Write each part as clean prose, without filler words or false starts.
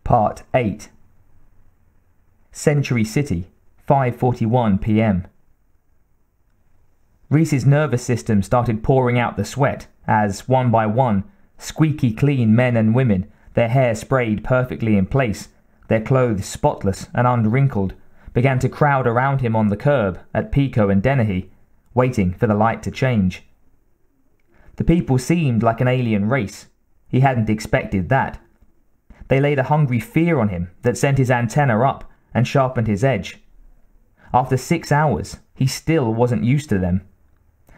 Part 8. Century City, 5:41 p.m. Reese's nervous system started pouring out the sweat as, one by one, squeaky clean men and women, their hair sprayed perfectly in place, their clothes spotless and unwrinkled, began to crowd around him on the curb at Pico and Dennehy, waiting for the light to change. The people seemed like an alien race. He hadn't expected that. They laid a hungry fear on him that sent his antenna up and sharpened his edge. After 6 hours, he still wasn't used to them.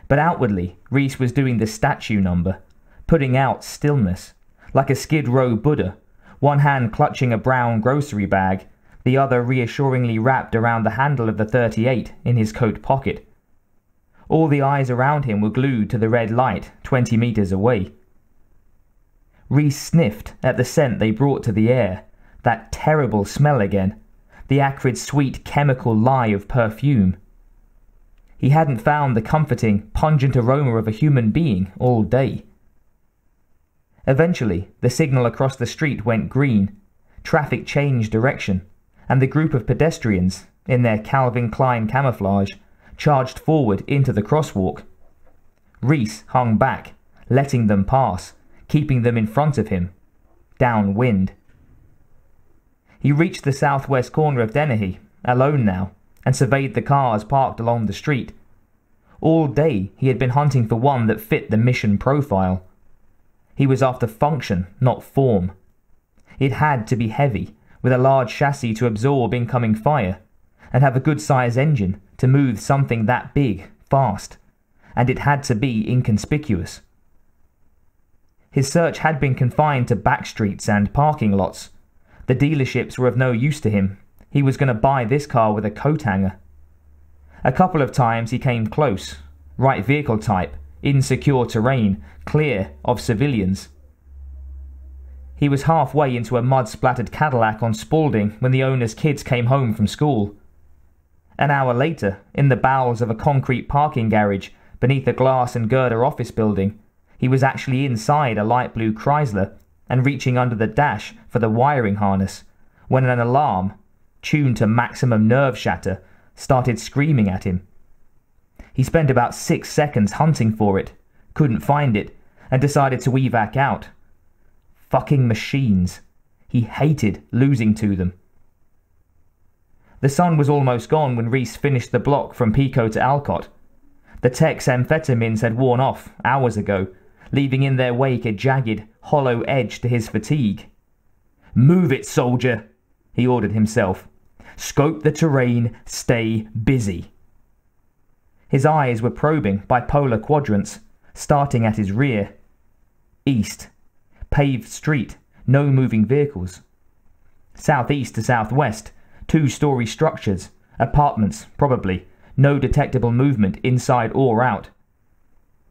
But outwardly, Reese was doing the statue number, putting out stillness, like a Skid Row Buddha, one hand clutching a brown grocery bag, the other reassuringly wrapped around the handle of the .38 in his coat pocket. All the eyes around him were glued to the red light 20 meters away. Reese sniffed at the scent they brought to the air, that terrible smell again, the acrid sweet chemical lie of perfume. He hadn't found the comforting, pungent aroma of a human being all day. Eventually, the signal across the street went green, traffic changed direction, and the group of pedestrians, in their Calvin Klein camouflage, charged forward into the crosswalk. Reese hung back, letting them pass, keeping them in front of him, downwind. He reached the southwest corner of Dennehy, alone now, and surveyed the cars parked along the street. All day he had been hunting for one that fit the mission profile. He was after function, not form. It had to be heavy, with a large chassis to absorb incoming fire, and have a good-sized engine to move something that big, fast, and it had to be inconspicuous. His search had been confined to back streets and parking lots. The dealerships were of no use to him. He was going to buy this car with a coat hanger. A couple of times he came close. Right vehicle type, insecure terrain, clear of civilians. He was halfway into a mud-splattered Cadillac on Spaulding when the owner's kids came home from school. An hour later, in the bowels of a concrete parking garage beneath a glass and girder office building, he was actually inside a light blue Chrysler and reaching under the dash for the wiring harness when an alarm, tuned to maximum nerve shatter, started screaming at him. He spent about 6 seconds hunting for it, couldn't find it, and decided to evac out. Fucking machines. He hated losing to them. The sun was almost gone when Reese finished the block from Pico to Alcott. The Tex amphetamines had worn off hours ago, leaving in their wake a jagged, hollow edge to his fatigue. "Move it, soldier," he ordered himself. "Scope the terrain, stay busy." His eyes were probing bipolar quadrants, starting at his rear. East. Paved street, no moving vehicles. Southeast to southwest, 2-story structures, apartments probably, no detectable movement inside or out.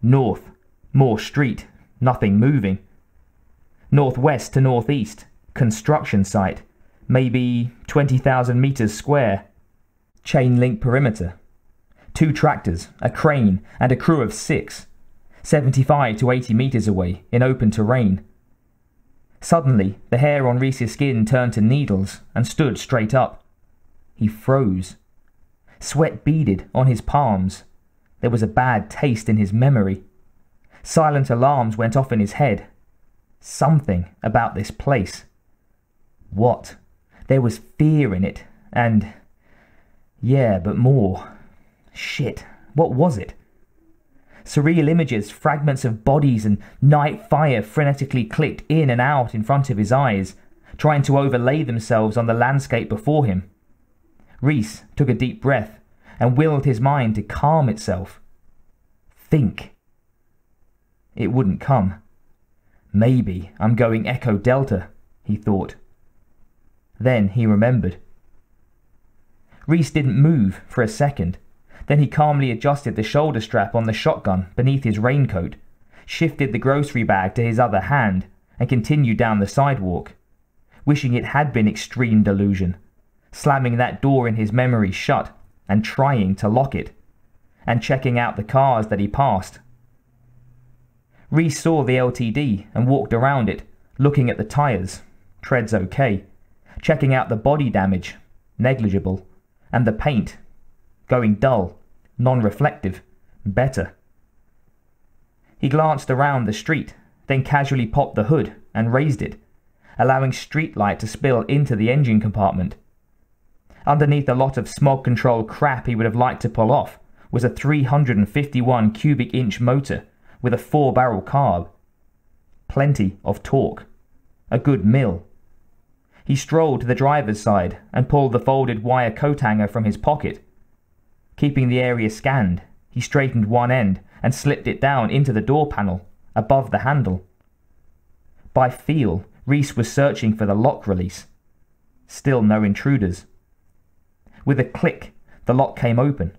North, more street, nothing moving. Northwest to northeast, construction site, maybe 20,000 meters square. Chain link perimeter. 2 tractors, a crane, and a crew of 6, 75 to 80 meters away, in open terrain. Suddenly, the hair on Reese's skin turned to needles and stood straight up. He froze. Sweat beaded on his palms. There was a bad taste in his memory. Silent alarms went off in his head. Something about this place. What? There was fear in it, and... yeah, but more. Shit, what was it? Surreal images, fragments of bodies and night fire frenetically clicked in and out in front of his eyes, trying to overlay themselves on the landscape before him. Reese took a deep breath and willed his mind to calm itself. Think. It wouldn't come. Maybe I'm going Echo Delta, he thought. Then he remembered. Reese didn't move for a second. Then he calmly adjusted the shoulder strap on the shotgun beneath his raincoat, shifted the grocery bag to his other hand, and continued down the sidewalk, wishing it had been extreme delusion, slamming that door in his memory shut and trying to lock it, and checking out the cars that he passed. Reese saw the LTD and walked around it, looking at the tires. Tread's okay. checking out the body damage, negligible, and the paint, going dull, non-reflective, better. He glanced around the street, then casually popped the hood and raised it, allowing street light to spill into the engine compartment. Underneath a lot of smog control crap he would have liked to pull off was a 351 cubic inch motor with a 4-barrel carb. Plenty of torque. A good mill. He strolled to the driver's side and pulled the folded wire coat hanger from his pocket. Keeping the area scanned, he straightened one end and slipped it down into the door panel, above the handle. By feel, Reese was searching for the lock release. Still no intruders. With a click, the lock came open.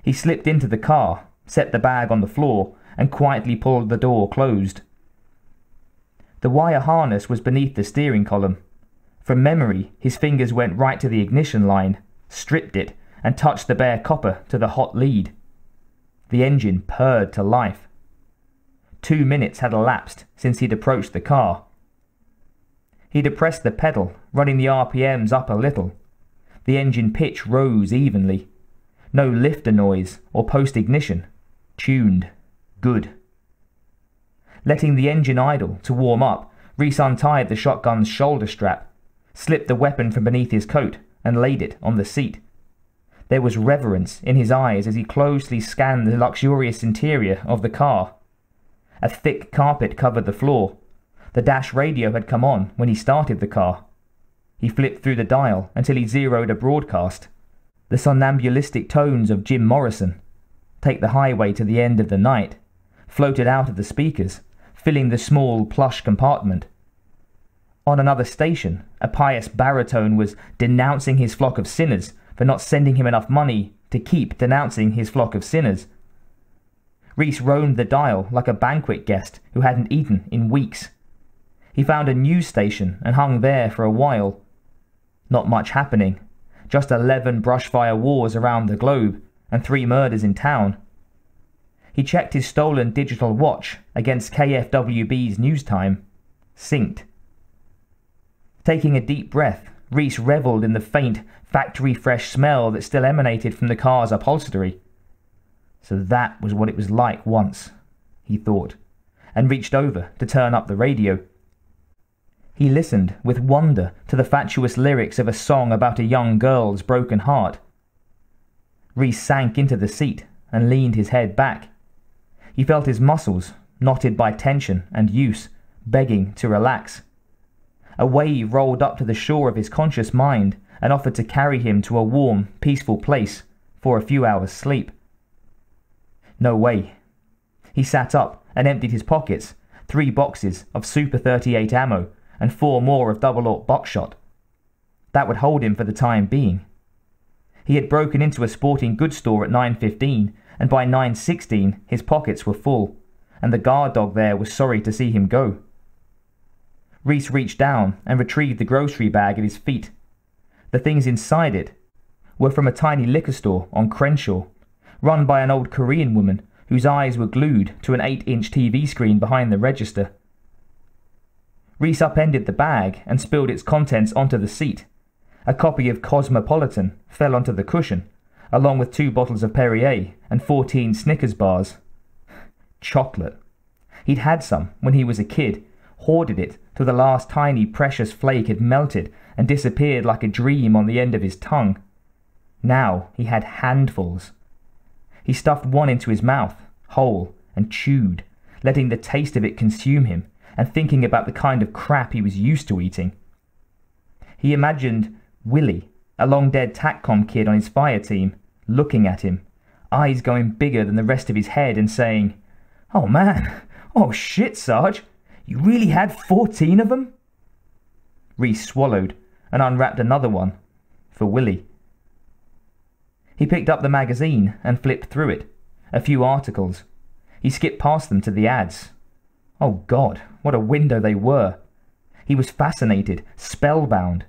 He slipped into the car, set the bag on the floor, and quietly pulled the door closed. The wire harness was beneath the steering column. From memory, his fingers went right to the ignition line, stripped it, and touched the bare copper to the hot lead. The engine purred to life. 2 minutes had elapsed since he'd approached the car. He depressed the pedal, running the RPMs up a little. The engine pitch rose evenly. No lifter noise or post-ignition. Tuned. Good. Letting the engine idle to warm up, Reese untied the shotgun's shoulder strap, slipped the weapon from beneath his coat, and laid it on the seat. There was reverence in his eyes as he closely scanned the luxurious interior of the car. A thick carpet covered the floor. The dash radio had come on when he started the car. He flipped through the dial until he zeroed a broadcast. The somnambulistic tones of Jim Morrison, "Take the highway to the end of the night," floated out of the speakers, filling the small plush compartment. On another station, a pious baritone was denouncing his flock of sinners for not sending him enough money to keep denouncing his flock of sinners. Reese roamed the dial like a banquet guest who hadn't eaten in weeks. He found a news station and hung there for a while. Not much happening, just 11 brushfire wars around the globe and 3 murders in town. He checked his stolen digital watch against KFWB's news time. Synced. Taking a deep breath, Reese revelled in the faint, factory-fresh smell that still emanated from the car's upholstery. So that was what it was like once, he thought, and reached over to turn up the radio. He listened with wonder to the fatuous lyrics of a song about a young girl's broken heart. Reese sank into the seat and leaned his head back. He felt his muscles, knotted by tension and use, begging to relax. A wave rolled up to the shore of his conscious mind and offered to carry him to a warm, peaceful place for a few hours' sleep. No way. He sat up and emptied his pockets, 3 boxes of Super 38 ammo and 4 more of double-aught buckshot. That would hold him for the time being. He had broken into a sporting goods store at 9:15, and by 9:16 his pockets were full, and the guard dog there was sorry to see him go. Reese reached down and retrieved the grocery bag at his feet. The things inside it were from a tiny liquor store on Crenshaw, run by an old Korean woman whose eyes were glued to an 8-inch TV screen behind the register. Reese upended the bag and spilled its contents onto the seat. A copy of Cosmopolitan fell onto the cushion, along with 2 bottles of Perrier and 14 Snickers bars. Chocolate. He'd had some when he was a kid, hoarded it till the last tiny precious flake had melted and disappeared like a dream on the end of his tongue. Now he had handfuls. He stuffed one into his mouth, whole, and chewed, letting the taste of it consume him, and thinking about the kind of crap he was used to eating. He imagined Willie, a long-dead TACCOM kid on his fire team, looking at him, eyes going bigger than the rest of his head and saying, "Oh man, oh shit, Sarge, you really had 14 of them?" Reese swallowed and unwrapped another one, for Willie. He picked up the magazine and flipped through it, a few articles. He skipped past them to the ads. Oh God, what a window they were. He was fascinated, spellbound.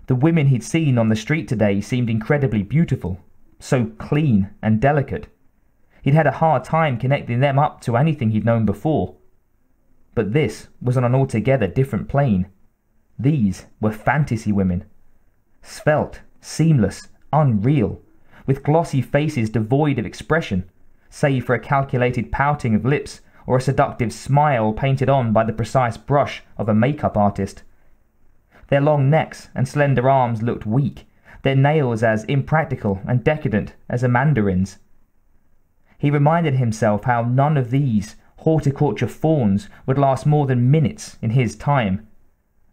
The women he'd seen on the street today seemed incredibly beautiful, so clean and delicate. He'd had a hard time connecting them up to anything he'd known before. But this was on an altogether different plane. These were fantasy women. Svelte, seamless, unreal, with glossy faces devoid of expression, save for a calculated pouting of lips or a seductive smile painted on by the precise brush of a makeup artist. Their long necks and slender arms looked weak, their nails as impractical and decadent as a mandarin's. He reminded himself how none of these horticulture fawns would last more than minutes in his time,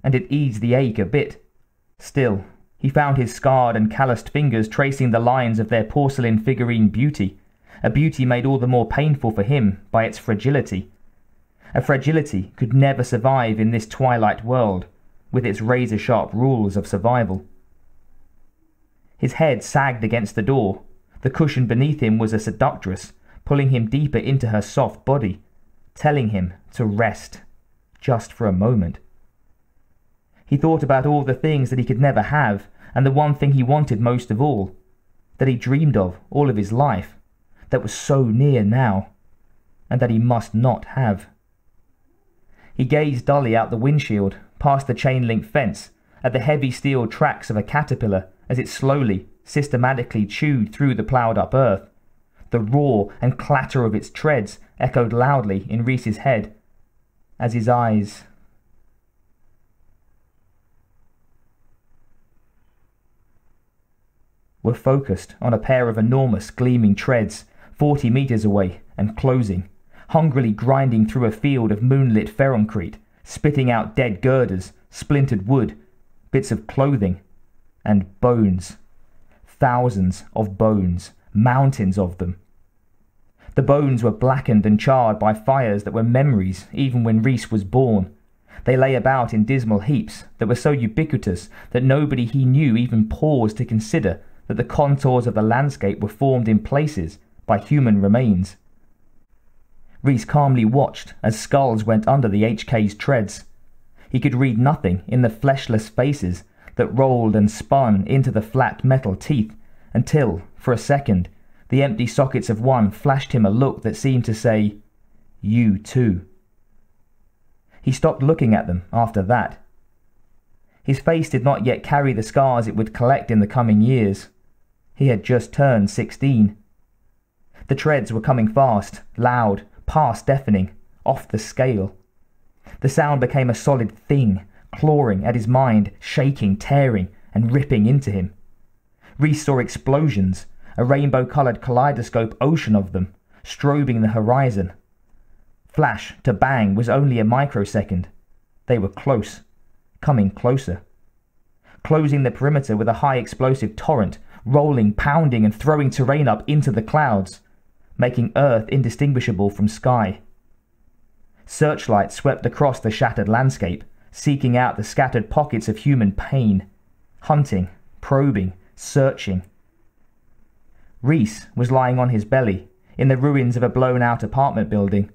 and it eased the ache a bit. Still, he found his scarred and calloused fingers tracing the lines of their porcelain figurine beauty, a beauty made all the more painful for him by its fragility. A fragility could never survive in this twilight world, with its razor-sharp rules of survival. His head sagged against the door. The cushion beneath him was a seductress, pulling him deeper into her soft body, telling him to rest, just for a moment. He thought about all the things that he could never have, and the one thing he wanted most of all, that he dreamed of all of his life, that was so near now, and that he must not have. He gazed dully out the windshield, past the chain-link fence, at the heavy steel tracks of a caterpillar as it slowly, systematically chewed through the ploughed-up earth. The roar and clatter of its treads echoed loudly in Reese's head, as his eyes were focused on a pair of enormous gleaming treads 40 meters away and closing, hungrily grinding through a field of moonlit ferroncrete, spitting out dead girders, splintered wood, bits of clothing, and bones. Thousands of bones, mountains of them. The bones were blackened and charred by fires that were memories even when Reese was born. They lay about in dismal heaps that were so ubiquitous that nobody he knew even paused to consider that the contours of the landscape were formed in places by human remains. Reese calmly watched as skulls went under the HK's treads. He could read nothing in the fleshless faces that rolled and spun into the flat metal teeth until, for a second, the empty sockets of one flashed him a look that seemed to say, "You too." He stopped looking at them after that. His face did not yet carry the scars it would collect in the coming years. He had just turned 16. The treads were coming fast, loud, past deafening, off the scale. The sound became a solid thing, clawing at his mind, shaking, tearing, and ripping into him. Reese saw explosions, a rainbow-coloured kaleidoscope ocean of them, strobing the horizon. Flash to bang was only a microsecond. They were close, coming closer. Closing the perimeter with a high explosive torrent, rolling, pounding, and throwing terrain up into the clouds, making Earth indistinguishable from sky. Searchlights swept across the shattered landscape, seeking out the scattered pockets of human pain, hunting, probing, searching. Reese was lying on his belly, in the ruins of a blown-out apartment building.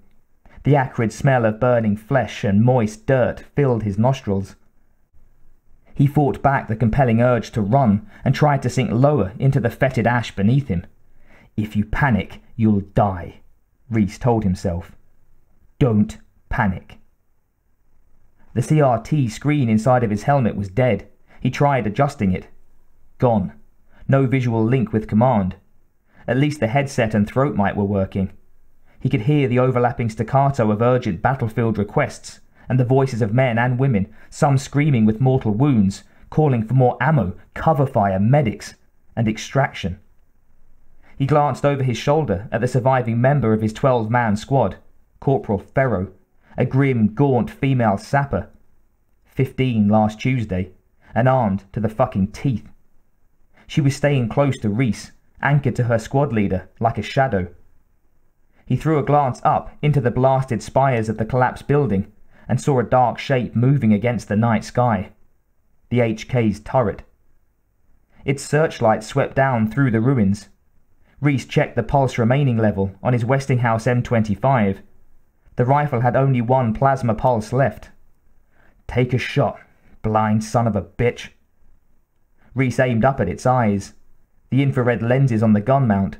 The acrid smell of burning flesh and moist dirt filled his nostrils. He fought back the compelling urge to run and tried to sink lower into the fetid ash beneath him. "If you panic, you'll die," Reese told himself. "Don't panic." The CRT screen inside of his helmet was dead. He tried adjusting it. Gone. No visual link with command. At least the headset and throat mic were working. He could hear the overlapping staccato of urgent battlefield requests, and the voices of men and women, some screaming with mortal wounds, calling for more ammo, cover fire, medics, and extraction. He glanced over his shoulder at the surviving member of his 12-man squad, Corporal Ferro, a grim, gaunt female sapper. 15 last Tuesday, and armed to the fucking teeth. She was staying close to Reese, anchored to her squad leader like a shadow. He threw a glance up into the blasted spires of the collapsed building and saw a dark shape moving against the night sky. The HK's turret. Its searchlight swept down through the ruins. Reese checked the pulse remaining level on his Westinghouse M25. The rifle had only one plasma pulse left. "Take a shot, blind son of a bitch." Reese aimed up at its eyes, the infrared lenses on the gun mount.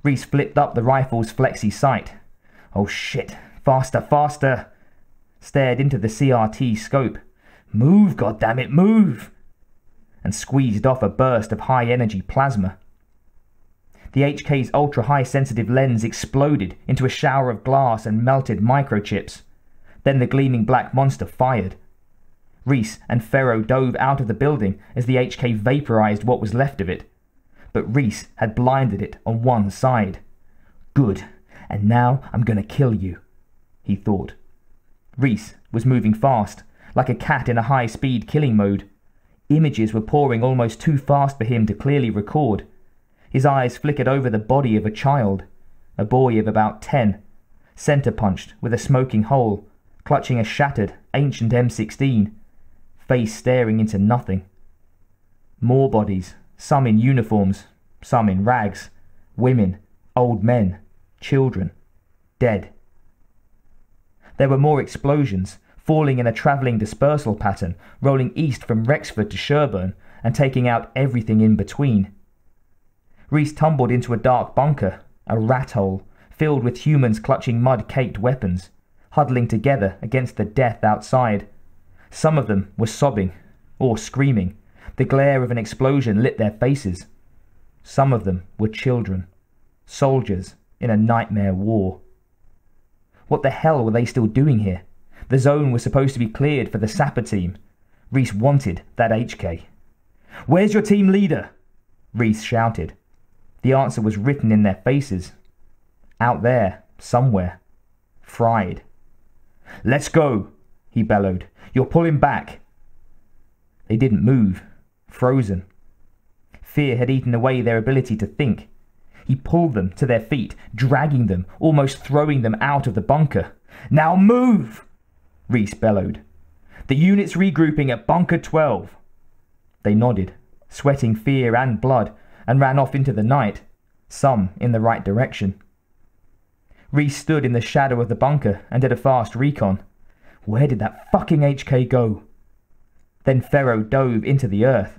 Reese flipped up the rifle's flexi sight. "Oh shit, faster, faster!" Stared into the CRT scope. "Move, goddammit, move!" and squeezed off a burst of high-energy plasma. The HK's ultra-high sensitive lens exploded into a shower of glass and melted microchips. Then the gleaming black monster fired. Reese and Ferro dove out of the building as the HK vaporized what was left of it. But Reese had blinded it on one side. "Good, and now I'm gonna kill you," he thought. Reese was moving fast, like a cat in a high-speed killing mode. Images were pouring almost too fast for him to clearly record. His eyes flickered over the body of a child, a boy of about 10, center-punched with a smoking hole, clutching a shattered, ancient M16, face staring into nothing. More bodies, some in uniforms, some in rags, women, old men, children, dead. There were more explosions, falling in a travelling dispersal pattern, rolling east from Rexford to Sherburn, and taking out everything in between. Reese tumbled into a dark bunker, a rat hole, filled with humans clutching mud-caked weapons, huddling together against the death outside. Some of them were sobbing, or screaming. The glare of an explosion lit their faces. Some of them were children, soldiers in a nightmare war. What the hell were they still doing here? The zone was supposed to be cleared for the sapper team. Reese wanted that HK. "Where's your team leader?" Reese shouted. The answer was written in their faces. Out there, somewhere. Fried. "Let's go," he bellowed. "You're pulling back." They didn't move. Frozen. Fear had eaten away their ability to think. He pulled them to their feet, dragging them, almost throwing them out of the bunker. "Now move!" Reese bellowed. "The unit's regrouping at Bunker 12. They nodded, sweating fear and blood, and ran off into the night, some in the right direction. Reese stood in the shadow of the bunker and did a fast recon. Where did that fucking HK go? Then Ferro dove into the earth.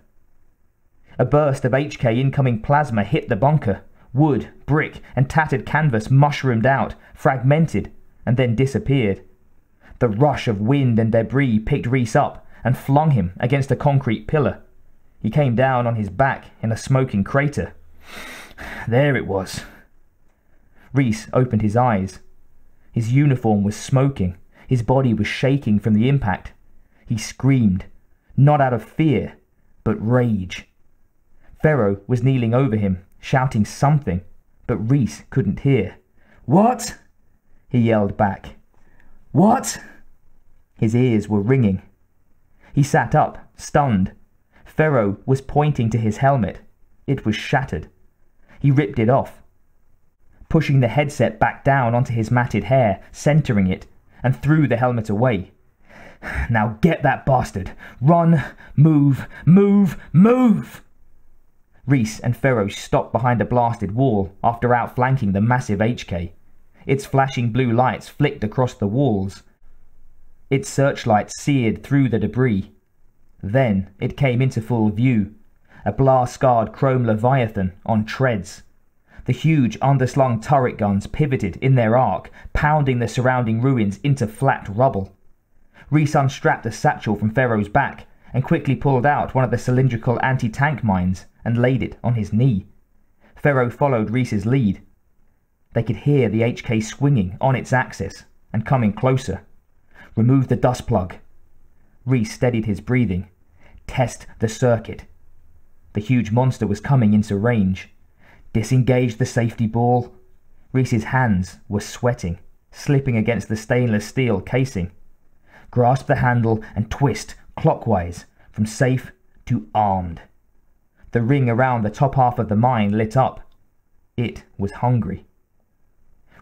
A burst of HK incoming plasma hit the bunker. Wood, brick, and tattered canvas mushroomed out, fragmented, and then disappeared. The rush of wind and debris picked Reese up and flung him against a concrete pillar. He came down on his back in a smoking crater. There it was. Reese opened his eyes. His uniform was smoking. His body was shaking from the impact. He screamed, not out of fear, but rage. Ferro was kneeling over him, shouting something, but Reese couldn't hear. "What?" he yelled back. "What?" His ears were ringing. He sat up, stunned. Ferro was pointing to his helmet. It was shattered. He ripped it off, pushing the headset back down onto his matted hair, centering it, and threw the helmet away. "Now get that bastard! Run! Move! Move! Move!" Reese and Ferro stopped behind a blasted wall after outflanking the massive HK. Its flashing blue lights flicked across the walls. Its searchlights seared through the debris. Then it came into full view, a blast-scarred chrome Leviathan on treads. The huge underslung turret guns pivoted in their arc, pounding the surrounding ruins into flat rubble. Reese unstrapped a satchel from Ferro's back and quickly pulled out one of the cylindrical anti-tank mines and laid it on his knee. Ferro followed Reese's lead. They could hear the HK swinging on its axis and coming closer. "Remove the dust plug." Reese steadied his breathing. "Test the circuit." The huge monster was coming into range. "Disengage the safety ball." Reese's hands were sweating, slipping against the stainless steel casing. "Grasp the handle and twist clockwise from safe to armed." The ring around the top half of the mine lit up. It was hungry.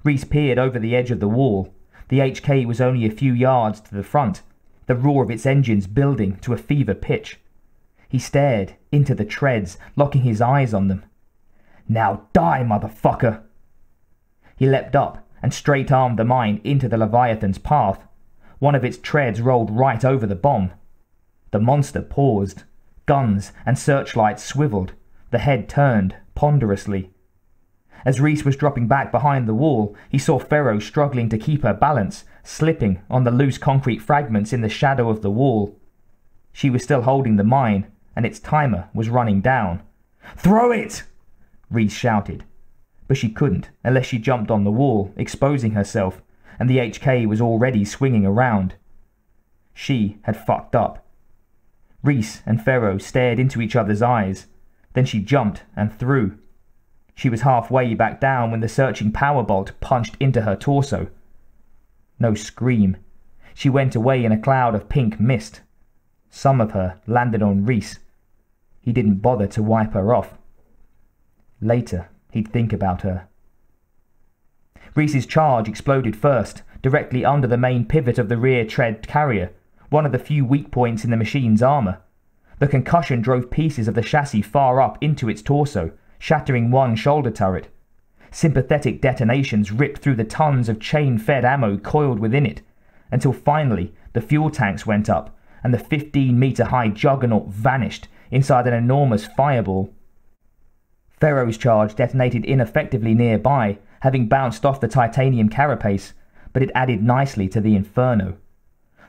Reese peered over the edge of the wall. The HK was only a few yards to the front, the roar of its engines building to a fever pitch. He stared into the treads, locking his eyes on them. "Now die, motherfucker!" He leapt up and straight-armed the mine into the Leviathan's path. One of its treads rolled right over the bomb. The monster paused. Guns and searchlights swiveled. The head turned ponderously. As Reese was dropping back behind the wall, he saw Ferro struggling to keep her balance, slipping on the loose concrete fragments in the shadow of the wall. She was still holding the mine, and its timer was running down. "Throw it!" Reese shouted. But she couldn't unless she jumped on the wall, exposing herself, and the HK was already swinging around. She had fucked up. Reese and Ferro stared into each other's eyes. Then she jumped and threw. She was halfway back down when the searching power bolt punched into her torso. No scream. She went away in a cloud of pink mist. Some of her landed on Reese. He didn't bother to wipe her off. Later, he'd think about her. Reese's charge exploded first, directly under the main pivot of the rear tread carrier, one of the few weak points in the machine's armour. The concussion drove pieces of the chassis far up into its torso, shattering one shoulder turret. Sympathetic detonations ripped through the tons of chain-fed ammo coiled within it, until finally the fuel tanks went up, and the 15-metre-high juggernaut vanished inside an enormous fireball. Ferro's charge detonated ineffectively nearby, having bounced off the titanium carapace, but it added nicely to the inferno.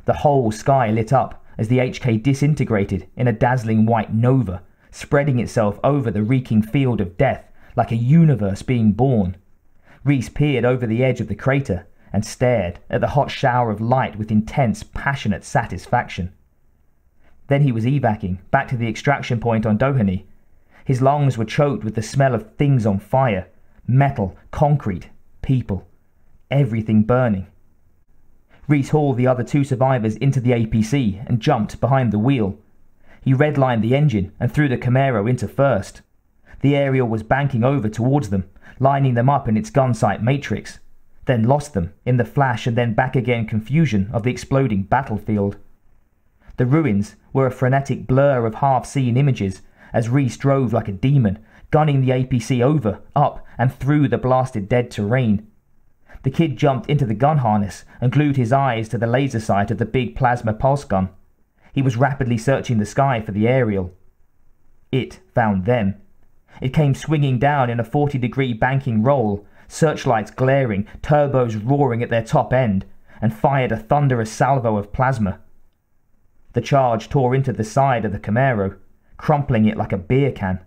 The whole sky lit up as the HK disintegrated in a dazzling white nova, spreading itself over the reeking field of death like a universe being born. Reese peered over the edge of the crater and stared at the hot shower of light with intense, passionate satisfaction. Then he was evacing back to the extraction point on Doheny. His lungs were choked with the smell of things on fire, metal, concrete, people, everything burning. Reese hauled the other two survivors into the APC and jumped behind the wheel. He redlined the engine and threw the Camaro into first. The aerial was banking over towards them, lining them up in its gunsight matrix, then lost them in the flash and then back again confusion of the exploding battlefield. The ruins were a frenetic blur of half-seen images as Reese drove like a demon, gunning the APC over, up, and through the blasted dead terrain. The kid jumped into the gun harness and glued his eyes to the laser sight of the big plasma pulse gun. He was rapidly searching the sky for the aerial. It found them. It came swinging down in a 40-degree banking roll, searchlights glaring, turbos roaring at their top end, and fired a thunderous salvo of plasma. The charge tore into the side of the Camaro, crumpling it like a beer can.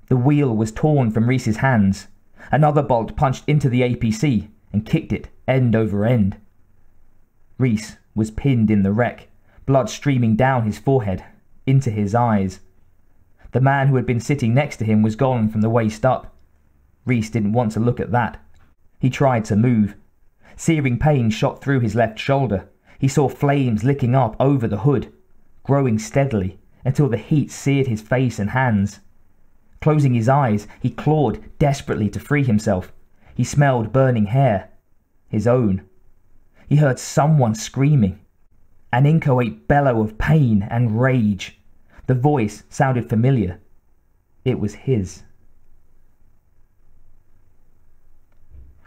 The wheel was torn from Reese's hands. Another bolt punched into the APC and kicked it end over end. Reese was pinned in the wreck, blood streaming down his forehead, into his eyes. The man who had been sitting next to him was gone from the waist up. Reese didn't want to look at that. He tried to move. Searing pain shot through his left shoulder. He saw flames licking up over the hood, growing steadily until the heat seared his face and hands. Closing his eyes, he clawed desperately to free himself. He smelled burning hair. His own. He heard someone screaming. An inchoate bellow of pain and rage. The voice sounded familiar. It was his.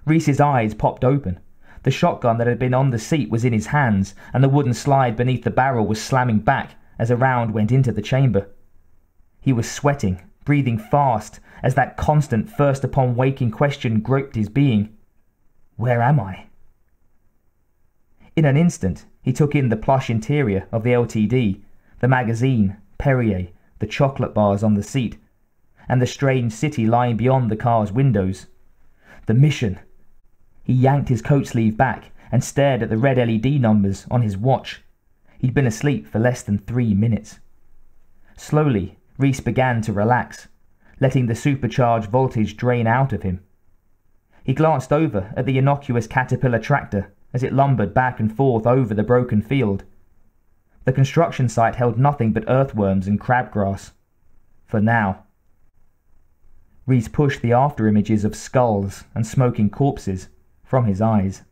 Reese's eyes popped open. The shotgun that had been on the seat was in his hands, and the wooden slide beneath the barrel was slamming back as a round went into the chamber. He was sweating, breathing fast, as that constant first-upon-waking question groped his being. Where am I? In an instant, he took in the plush interior of the LTD, the magazine, Perrier, the chocolate bars on the seat, and the strange city lying beyond the car's windows. The mission. He yanked his coat sleeve back and stared at the red LED numbers on his watch. He'd been asleep for less than 3 minutes. Slowly, Reese began to relax, letting the supercharged voltage drain out of him. He glanced over at the innocuous Caterpillar tractor as it lumbered back and forth over the broken field. The construction site held nothing but earthworms and crabgrass. For now. Reese pushed the after images of skulls and smoking corpses from his eyes.